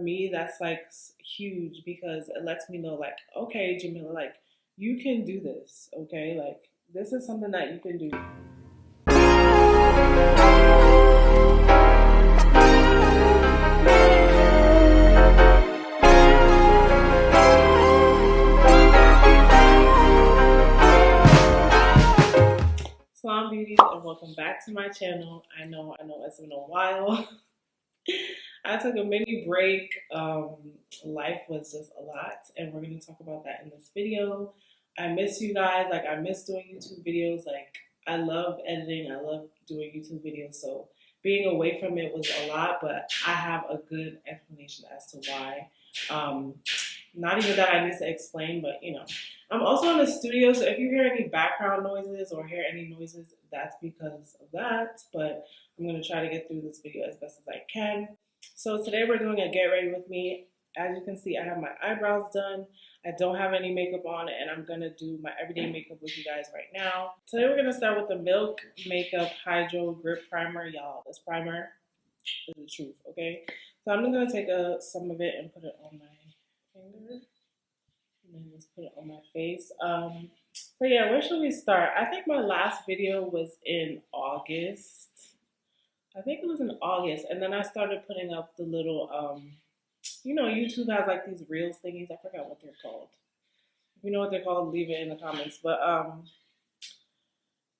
me, that's like huge because it lets me know, like, okay, Jamila, like, you can do this, okay? Like, this is something that you can do. Salon beauties, and welcome back to my channel. I know it's been a while. I took a mini break. Life was just a lot, and we're gonna talk about that in this video. I miss you guys. Like, I miss doing YouTube videos. Like, I love editing. I love doing YouTube videos. So being away from it was a lot, but I have a good explanation as to why. Um, Not even that I need to explain, but I'm also in the studio, so if you hear any background noises or hear any noises, that's because of that. But I'm gonna try to get through this video as best as I can. So today we're doing a get ready with me. As you can see, I have my eyebrows done. I don't have any makeup on, and I'm gonna do my everyday makeup with you guys right now. Today we're gonna start with the Milk Makeup Hydro Grip Primer, y'all. This primer is the truth, okay? So I'm just gonna take some of it and put it on my finger, and then just put it on my face. But yeah, where should we start? I think my last video was in August. I think it was in August, and then I started putting up the little, YouTube has like these reels thingies. I forgot what they're called. If you know what they're called, leave it in the comments. But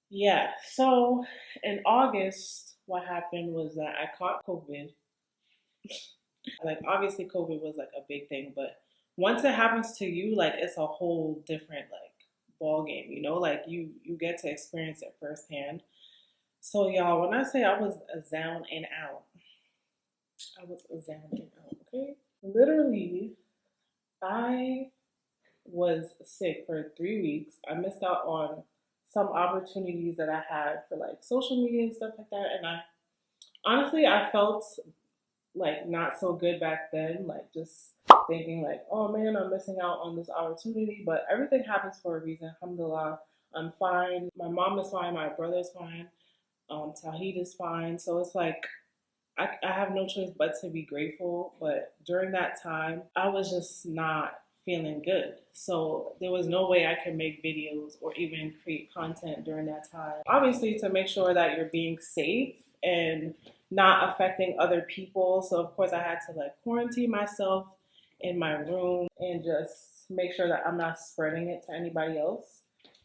yeah. So in August, what happened was that I caught COVID. Like, obviously COVID was like a big thing, but once it happens to you, like, it's a whole different like ball game, like you get to experience it firsthand. So y'all, when I say I was a down and out, I was a down and out, okay? Literally, I was sick for 3 weeks. I missed out on some opportunities that I had for like social media and stuff like that. And I felt like not so good back then, like just thinking like, oh man, I'm missing out on this opportunity. But everything happens for a reason. Alhamdulillah, I'm fine. My mom is fine. My brother's fine. Tawheed is fine. So it's like I have no choice but to be grateful. But during that time, I was just not feeling good. So there was no way I could make videos or even create content during that time. Obviously, to make sure that you're being safe and not affecting other people. So of course I had to like quarantine myself in my room and just make sure that I'm not spreading it to anybody else.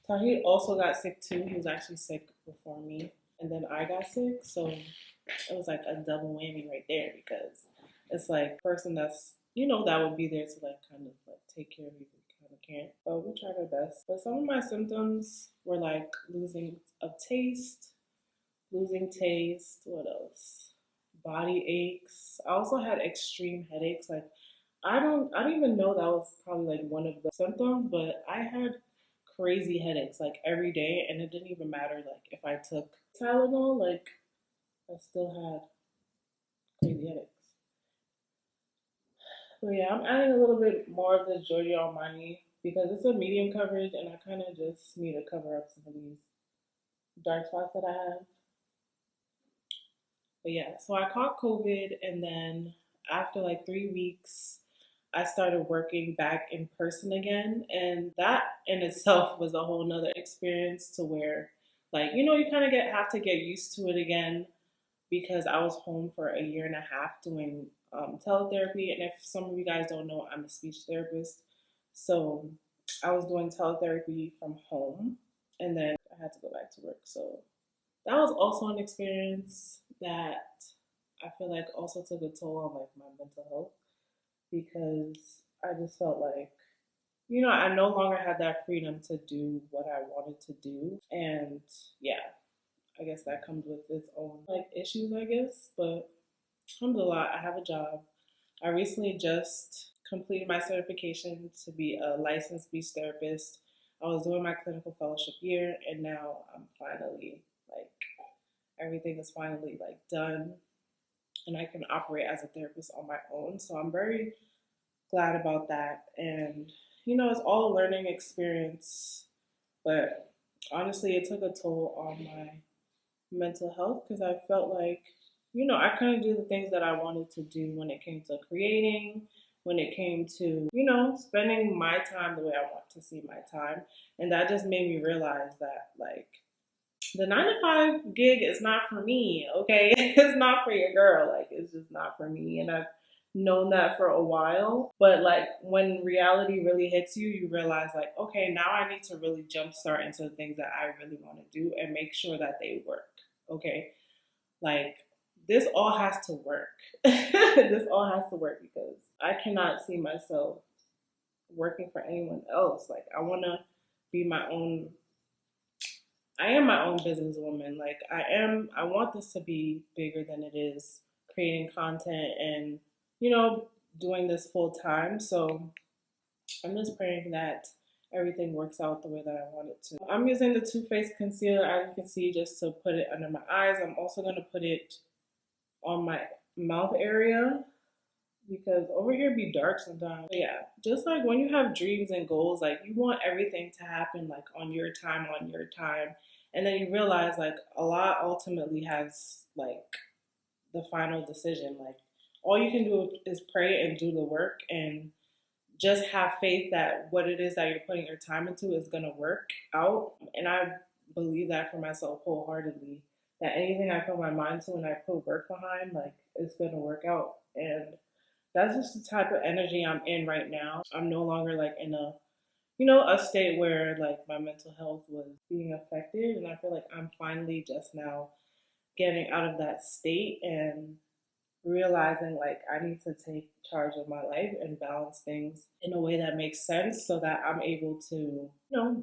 Tawheed also got sick too. He was actually sick before me, and then I got sick. So it was like a double whammy right there, because it's like person that's that would be there to like kind of like take care of you kind of can't. But we tried our best. But some of my symptoms were like losing taste, what else? Body aches. I also had extreme headaches. Like, I don't even know that was probably like one of the symptoms, but I had crazy headaches like every day, and it didn't even matter like if I took Tylenol, like I still had crazy headaches. So yeah, I'm adding a little bit more of the Giorgio Armani because it's a medium coverage, and I kind of just need to cover up some of these dark spots that I have. But yeah, so I caught COVID, and then after like 3 weeks, I started working back in person again. And that in itself was a whole nother experience, to where like, you kind of have to get used to it again, because I was home for a year and a half doing teletherapy. And if some of you guys don't know, I'm a speech therapist. So I was doing teletherapy from home, and then I had to go back to work. So that was also an experience that I feel like also took a toll on like my mental health, because I just felt like, I no longer had that freedom to do what I wanted to do. And yeah, I guess that comes with its own like issues, I guess. But alhamdulillah, I have a job. I recently just completed my certification to be a licensed speech therapist. I was doing my clinical fellowship year, and now I'm finally like, everything is finally like done, and I can operate as a therapist on my own. So I'm very glad about that. And it's all a learning experience, but honestly, it took a toll on my mental health, because I felt like I couldn't do the things that I wanted to do when it came to creating, when it came to, spending my time the way I want to see my time. And that just made me realize that, like, the 9 to 5 gig is not for me, okay? It's not for your girl. Like, it's just not for me. And I've known that for a while. But, like, when reality really hits you, you realize, like, okay, now I need to really jumpstart into the things that I really want to do and make sure that they work, okay? Like, this all has to work. This all has to work because I cannot see myself working for anyone else. Like, I want to be my own. I am my own businesswoman. Like, I want this to be bigger than it is, creating content and, you know, doing this full time. So I'm just praying that everything works out the way that I want it to. I'm using the Too Faced concealer, as you can see, just to put it under my eyes. I'm also going to put it on my mouth area because over here be dark sometimes. But yeah, just like when you have dreams and goals, like you want everything to happen like on your time, and then you realize like a lot ultimately has like the final decision. Like all you can do is pray and do the work and just have faith that what it is that you're putting your time into is going to work out. And I believe that for myself wholeheartedly, that anything I put my mind to and I put work behind, like it's going to work out. And that's just the type of energy I'm in right now. I'm no longer like in a state where like my mental health was being affected. And I feel like I'm finally just now getting out of that state and realizing like I need to take charge of my life and balance things in a way that makes sense so that I'm able to,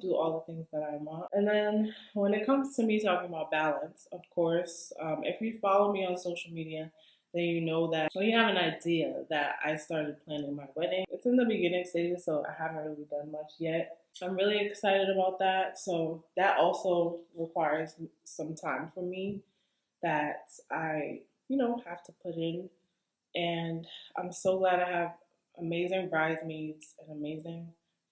do all the things that I want. And then when it comes to me talking about balance, of course, if you follow me on social media, then you know that, so you have an idea that I started planning my wedding. It's in the beginning stages, so I haven't really done much yet. I'm really excited about that. So that also requires some time for me that I, have to put in. And I'm so glad I have amazing bridesmaids and amazing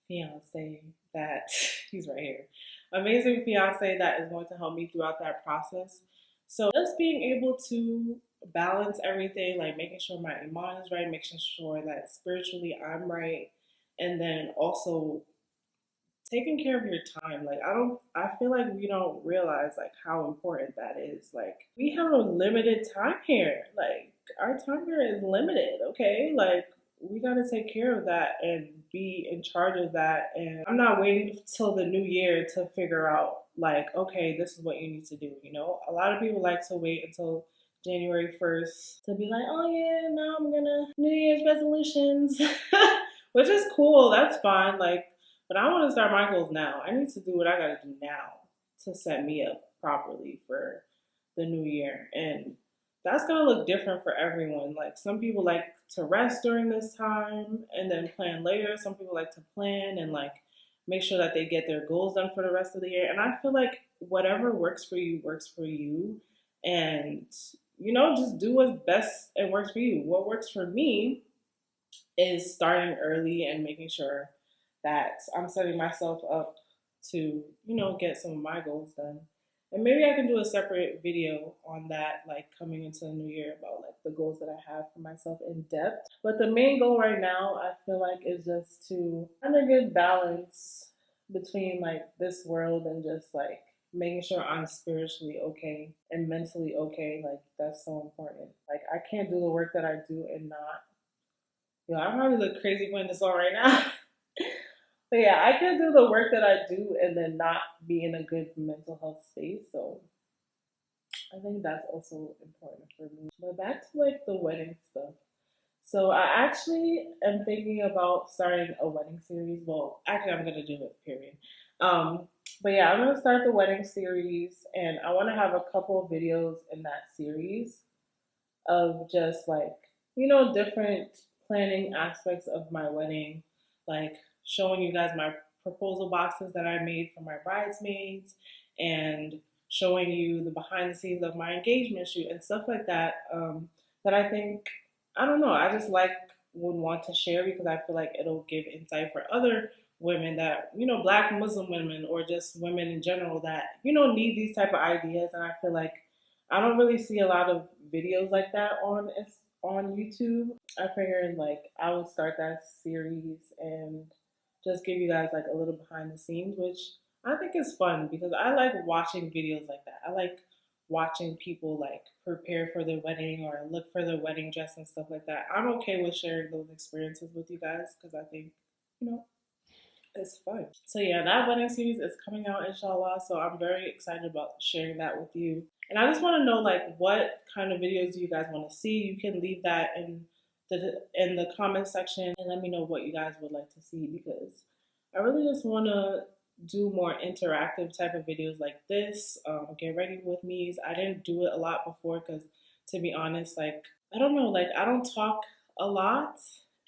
fiance that he's right here. Amazing fiance that is going to help me throughout that process. So just being able to balance everything, like making sure my iman is right, making sure that spiritually I'm right, and then also taking care of your time. Like I feel like we don't realize like how important that is. Like we have a limited time here. Like our time here is limited, okay? Like we got to take care of that and be in charge of that. And I'm not waiting till the new year to figure out like, okay, this is what you need to do, A lot of people like to wait until January 1st to be like, oh yeah, now I'm gonna New Year's resolutions, which is cool. That's fine. Like, but I want to start my goals now. I need to do what I got to do now to set me up properly for the new year. And that's going to look different for everyone. Like some people like to rest during this time and then plan later. Some people like to plan and like make sure that they get their goals done for the rest of the year. And I feel like whatever works for you works for you. And, just do what's best and works for you. What works for me is starting early and making sure that I'm setting myself up to, get some of my goals done. And maybe I can do a separate video on that, like coming into the new year about like the goals that I have for myself in depth. But the main goal right now, I feel like, is just to find a good balance between like this world and just like making sure I'm spiritually okay and mentally okay. Like that's so important. Like I can't do the work that I do and not. I probably look crazy putting this on right now. But yeah, I can do the work that I do and then not be in a good mental health space. So I think that's also important for me. But back to like the wedding stuff. So I actually am thinking about starting a wedding series. Well, actually, I'm gonna do it. Period. But yeah, I'm gonna start the wedding series, and I want to have a couple of videos in that series of just like, different planning aspects of my wedding, like showing you guys my proposal boxes that I made for my bridesmaids and showing you the behind the scenes of my engagement shoot and stuff like that. That I think, I don't know, I just like would want to share because I feel like it'll give insight for other women that, Black Muslim women or just women in general that, need these type of ideas. And I feel like I don't really see a lot of videos like that on YouTube. I figured like I would start that series and just give you guys like a little behind the scenes, which I think is fun because I like watching videos like that. I like watching people like prepare for their wedding or look for their wedding dress and stuff like that. I'm okay with sharing those experiences with you guys because I think, you know, it's fun. So yeah, that wedding series is coming out inshallah. So I'm very excited about sharing that with you. And I just want to know like what kind of videos do you guys want to see? You can leave that in the comment section and let me know what you guys would like to see because I really just want to do more interactive type of videos like this. Get ready with me. I didn't do it a lot before because to be honest, like I don't know, like I don't talk a lot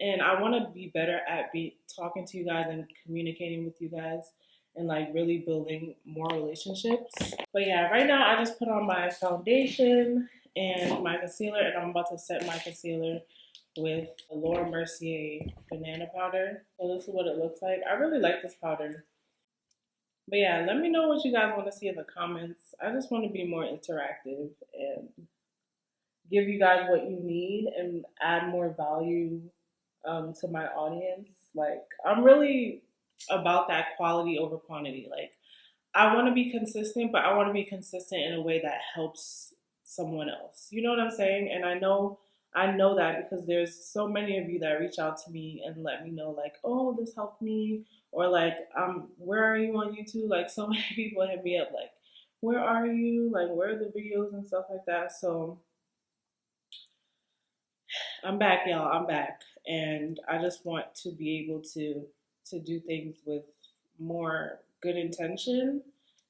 and I want to be better at talking to you guys and communicating with you guys and like really building more relationships. But yeah, right now I just put on my foundation and my concealer, and I'm about to set my concealer with the Laura Mercier banana powder. So this is what it looks like. I really like this powder. But yeah, let me know what you guys want to see in the comments. I just want to be more interactive and give you guys what you need and add more value to my audience. Like, I'm really about that quality over quantity. Like, I want to be consistent, but I want to be consistent in a way that helps someone else. You know what I'm saying? And I know that because there's so many of you that reach out to me and let me know like, oh, this helped me, or like, where are you on YouTube? Like, so many people hit me up like, where are you? Like, where are the videos and stuff like that? So I'm back, y'all. I'm back, and I just want to be able to do things with more good intention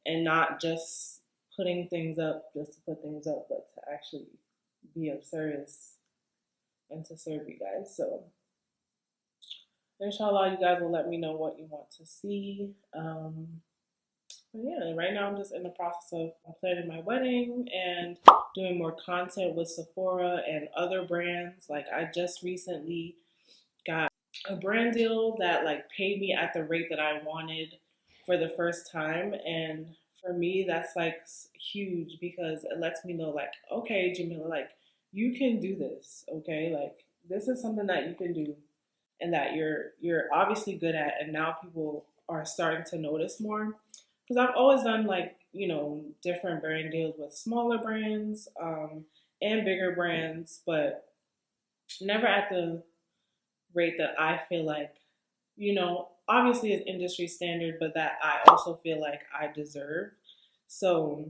and not just putting things up just to put things up, but to actually be of service and to serve you guys. So, inshallah, you guys will let me know what you want to see. But yeah, right now I'm just in the process of planning my wedding and doing more content with Sephora and other brands. Like I just recently got a brand deal that like paid me at the rate that I wanted for the first time, and for me that's like huge because it lets me know like, okay, Jamila, like you can do this, okay? Like this is something that you can do and that you're obviously good at, and now people are starting to notice more because I've always done like, you know, different brand deals with smaller brands and bigger brands, but never at the rate that I feel like, you know, obviously is industry standard, but that I also feel like I deserve. So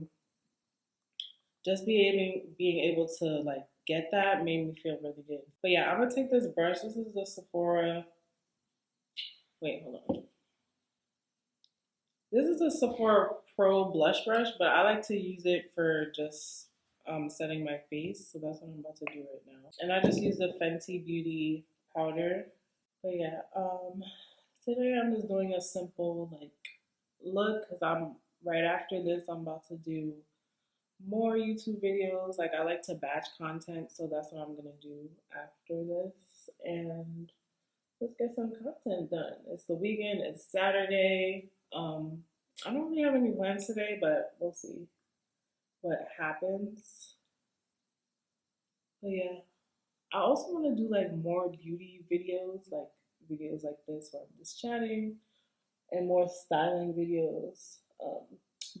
just being able to like get that made me feel really good. But yeah, I'm gonna take this brush. This is the Sephora. Wait, hold on. This is a Sephora Pro blush brush, but I like to use it for just setting my face. So that's what I'm about to do right now. And I just use the Fenty Beauty powder. But yeah, today I'm just doing a simple like look because I'm right after this. I'm about to do more YouTube videos. Like I like to batch content, so that's what I'm gonna do after this. And let's get some content done. It's the weekend. It's Saturday. I don't really have any plans today, but we'll see what happens. But yeah, I also want to do like more beauty videos, videos like this where I'm just chatting and more styling videos.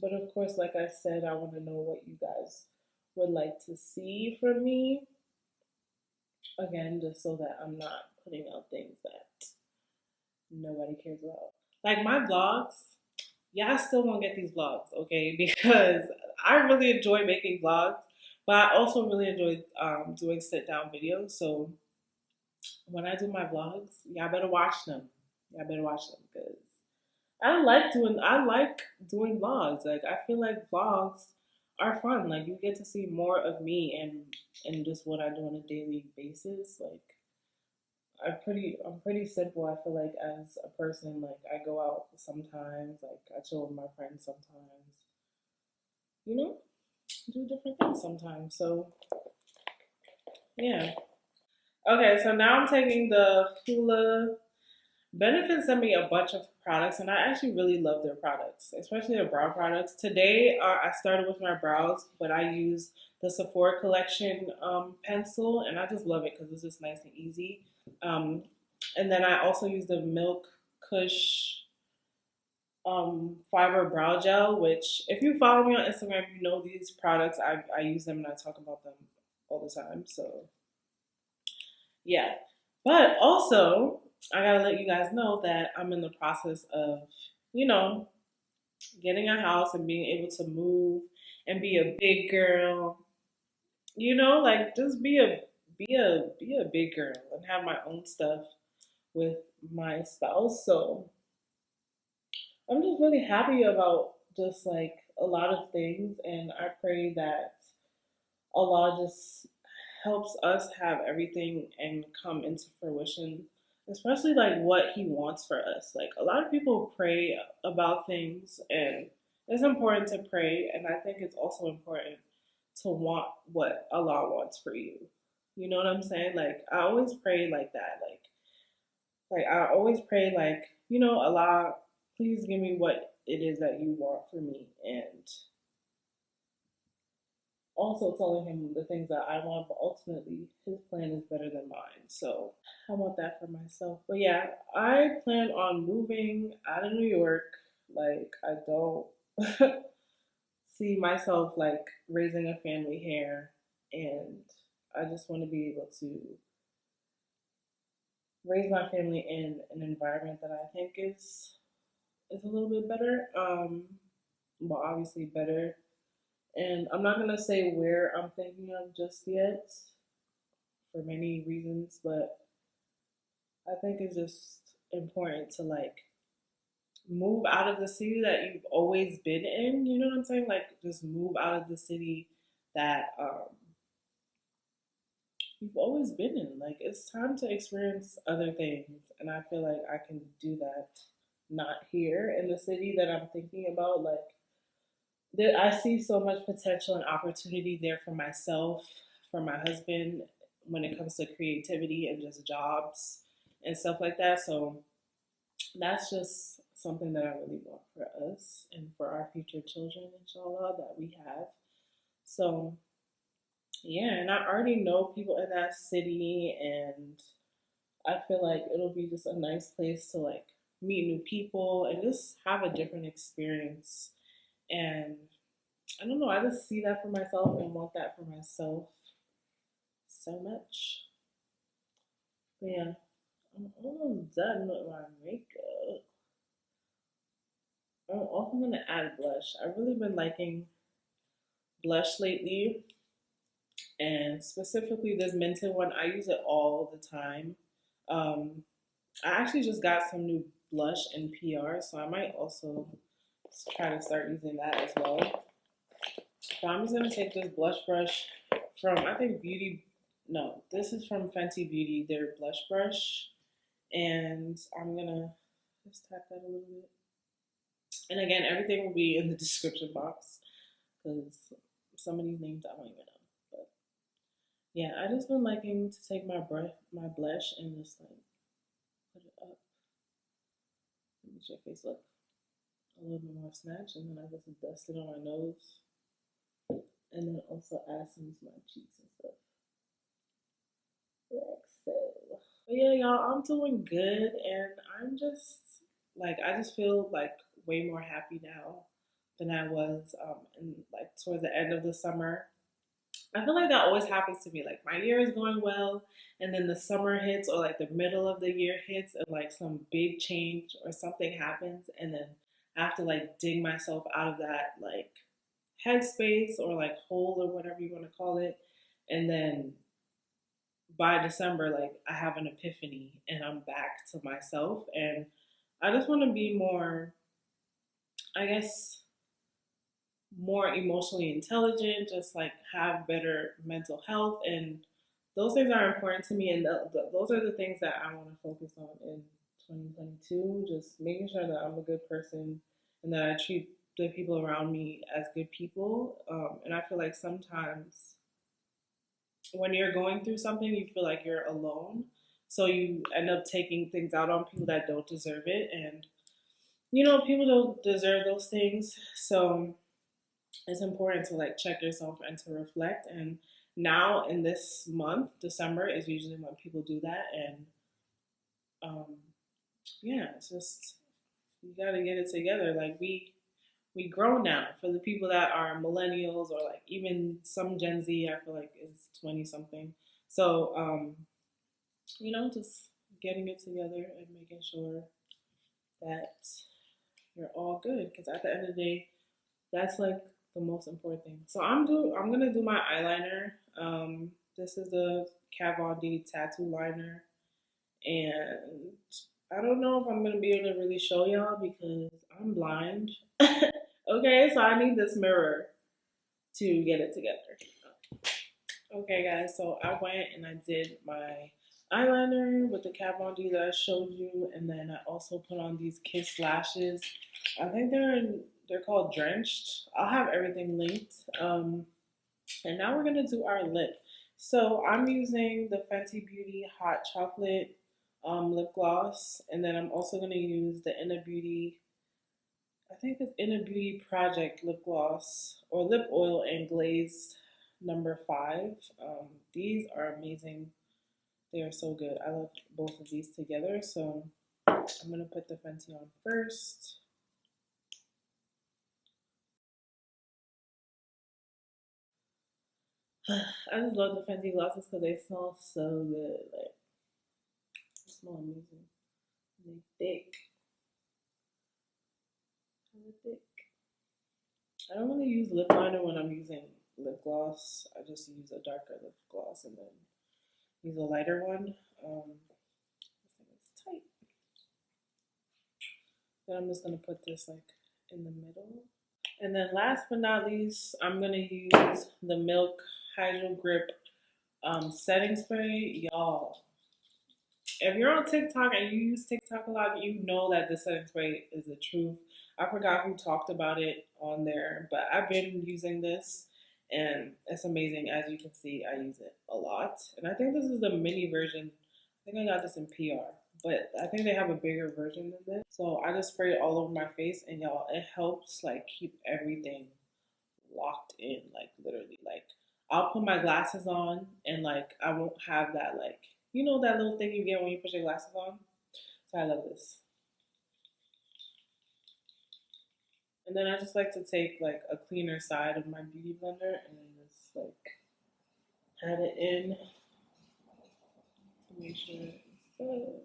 But of course, like I said, I want to know what you guys would like to see from me. Again, just so that I'm not putting out things that nobody cares about. Like my vlogs, y'all still won't get these vlogs, okay? Because I really enjoy making vlogs, but I also really enjoy doing sit down videos. So when I do my vlogs, y'all better watch them. Y'all better watch them because I like doing vlogs. Like I feel like vlogs are fun. Like you get to see more of me and just what I do on a daily basis. Like I'm pretty simple. I feel like as a person, like I go out sometimes, like I chill with my friends sometimes, you know, do different things sometimes. So yeah. Okay, so now I'm taking the Hoola Benefit sent me a bunch of products, and I actually really love their products, especially their brow products. Today, I started with my brows, but I use the Sephora collection pencil, and I just love it because it's just nice and easy. Um, and then I also use the Milk Kush fiber brow gel, which if you follow me on Instagram, you know these products. I use them and I talk about them all the time. So yeah. But also, I gotta let you guys know that I'm in the process of, you know, getting a house and being able to move and be a big girl. Like just be a big girl and have my own stuff with my spouse. So I'm just really happy about just like a lot of things, and I pray that Allah just helps us have everything and come into fruition, especially like what He wants for us. Like a lot of people pray about things, and it's important to pray, and I think it's also important to want what Allah wants for you. You know what I'm saying? Like I always pray like that. Like I always pray like, Allah, please give me what it is that you want for me, and also telling him the things that I want, but ultimately his plan is better than mine. So I want that for myself. But yeah, I plan on moving out of New York. Like I don't see myself like raising a family here, and I just want to be able to raise my family in an environment that I think is a little bit better. Well, obviously better. And I'm not gonna say where I'm thinking of just yet for many reasons, but I think it's just important to like move out of the city that you've always been in. You know what I'm saying? Like just move out of the city that you've always been in. Like it's time to experience other things, and I feel like I can do that not here in the city that I'm thinking about. Like I see so much potential and opportunity there for myself, for my husband, when it comes to creativity and just jobs and stuff like that. So that's just something that I really want for us and for our future children, inshallah, that we have. So yeah, and I already know people in that city, and I feel like it'll be just a nice place to like meet new people and just have a different experience. And I don't know, I just see that for myself and want that for myself so much. But yeah, I'm almost done with my makeup. I'm also gonna add blush. I've really been liking blush lately, and specifically this Mented one. I use it all the time. Um, I actually just got some new blush in PR, so I might also try to start using that as well. So I'm just gonna take this blush brush from I think Beauty. No, this is from Fenty Beauty, their blush brush, and I'm gonna just tap that a little bit. And again, everything will be in the description box because some of these names I don't even know. But yeah, I just been liking to take my blush, and just like put it up. Make your face look a little bit more snatched, and then I just dust it on my nose, and then also add some to my cheeks and stuff. Like so. But yeah, y'all, I'm doing good, and I'm just I just feel like way more happy now than I was in like towards the end of the summer. I feel like that always happens to me. Like my year is going well, and then the summer hits, or like the middle of the year hits, and like some big change or something happens, and then I have to like dig myself out of that like headspace or like hole or whatever you want to call it, and then by December, like I have an epiphany and I'm back to myself, and I just want to be more, I guess, more emotionally intelligent, just like have better mental health. And those things are important to me. And those are the things that I want to focus on in 2022. Just making sure that I'm a good person and that I treat the people around me as good people. And I feel like sometimes when you're going through something, you feel like you're alone. So you end up taking things out on people that don't deserve it. And, you know, people don't deserve those things. So it's important to like check yourself and to reflect. And now in this month, December is usually when people do that. And um, yeah, it's just, you got to get it together. Like we grow now. For the people that are millennials or like even some Gen Z, I feel like is 20 something. So you know, just getting it together and making sure that you're all good. Because at the end of the day, that's like the most important thing. So I'm gonna do my eyeliner. This is the Kat Von D tattoo liner, and I don't know if I'm gonna be able to really show y'all because I'm blind. Okay, so I need this mirror to get it together. Okay, guys, so I went and I did my eyeliner with the Kat Von D that I showed you, and then I also put on these Kiss lashes. I think they're called Drenched. I'll have everything linked. And now we're gonna do our lip. So I'm using the Fenty Beauty Hot Chocolate lip gloss, and then I'm also gonna use the Inner Beauty. I think it's Inner Beauty Project lip gloss or lip oil and glaze number 5. These are amazing. They are so good. I love both of these together. So I'm gonna put the Fenty on first. I just love the Fenty glosses because they smell so good. Like they smell amazing. They thick. Kinda thick. I don't really use lip liner when I'm using lip gloss. I just use a darker lip gloss and then use a lighter one. This thing is tight. Then I'm just gonna put this like in the middle. And then last but not least, I'm gonna use the Milk Hydro Grip setting spray. Y'all, if you're on TikTok and you use TikTok a lot, you know that this setting spray is the truth. I forgot who talked about it on there, but I've been using this and it's amazing. As you can see, I use it a lot. And I think this is the mini version. I think I got this in PR, but I think they have a bigger version than this. So I just spray it all over my face and y'all, it helps like keep everything locked in, like literally. Like I'll put my glasses on and like I won't have that like you know that little thing you get when you put your glasses on. So I love this. And then I just like to take like a cleaner side of my beauty blender and then just like add it in to make sure it's set.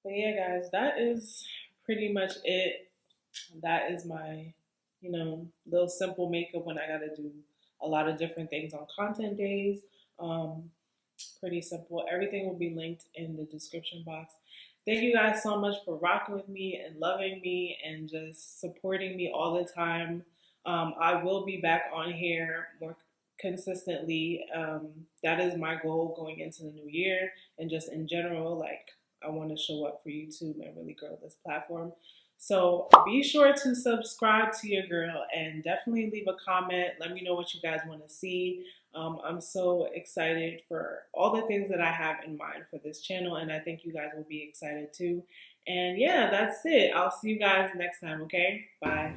But yeah, guys, that is pretty much it. That is my, you know, little simple makeup when I gotta do a lot of different things on content days. Um, Pretty simple. Everything will be linked in the description box. Thank you guys so much for rocking with me and loving me and just supporting me all the time. I will be back on here more consistently. That is my goal going into the new year and just in general. Like, I want to show up for YouTube and really grow this platform. So be sure to subscribe to your girl and definitely leave a comment. Let me know what you guys want to see. I'm so excited for all the things that I have in mind for this channel, and I think you guys will be excited too. And yeah, that's it. I'll see you guys next time, okay? Bye.